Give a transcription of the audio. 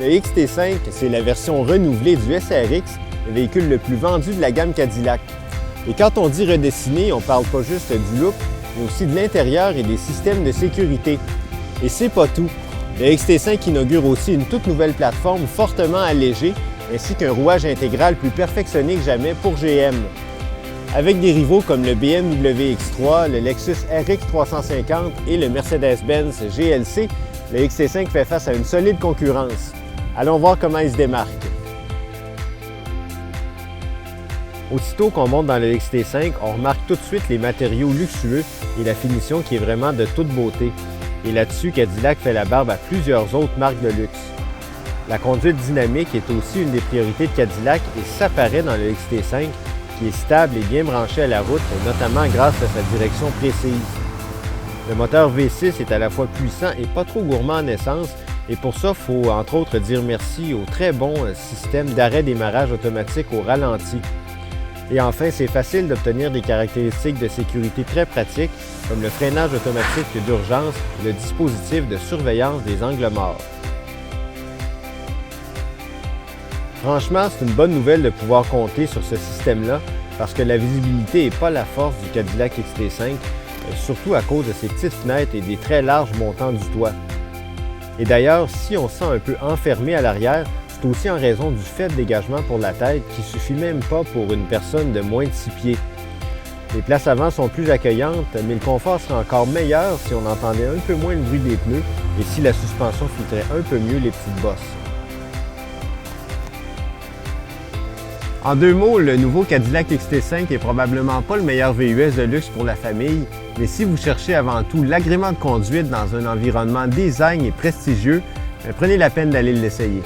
Le XT5, c'est la version renouvelée du SRX, le véhicule le plus vendu de la gamme Cadillac. Et quand on dit redessiné, on ne parle pas juste du look, mais aussi de l'intérieur et des systèmes de sécurité. Et c'est pas tout. Le XT5 inaugure aussi une toute nouvelle plateforme fortement allégée, ainsi qu'un rouage intégral plus perfectionné que jamais pour GM. Avec des rivaux comme le BMW X3, le Lexus RX 350 et le Mercedes-Benz GLC, le XT5 fait face à une solide concurrence. Allons voir comment il se démarque. Aussitôt qu'on monte dans le XT5, on remarque tout de suite les matériaux luxueux et la finition qui est vraiment de toute beauté. Et là-dessus, Cadillac fait la barbe à plusieurs autres marques de luxe. La conduite dynamique est aussi une des priorités de Cadillac et s'apparaît dans le XT5, qui est stable et bien branché à la route, notamment grâce à sa direction précise. Le moteur V6 est à la fois puissant et pas trop gourmand en essence, et pour ça, il faut entre autres dire merci au très bon système d'arrêt-démarrage automatique au ralenti. Et enfin, c'est facile d'obtenir des caractéristiques de sécurité très pratiques, comme le freinage automatique d'urgence et le dispositif de surveillance des angles morts. Franchement, c'est une bonne nouvelle de pouvoir compter sur ce système-là, parce que la visibilité n'est pas la force du Cadillac XT5, surtout à cause de ses petites fenêtres et des très larges montants du toit. Et d'ailleurs, si on se sent un peu enfermé à l'arrière, c'est aussi en raison du faible dégagement pour la tête qui ne suffit même pas pour une personne de moins de 6 pieds. Les places avant sont plus accueillantes, mais le confort serait encore meilleur si on entendait un peu moins le bruit des pneus et si la suspension filtrait un peu mieux les petites bosses. En deux mots, le nouveau Cadillac XT5 est probablement pas le meilleur VUS de luxe pour la famille, mais si vous cherchez avant tout l'agrément de conduite dans un environnement design et prestigieux, prenez la peine d'aller l'essayer.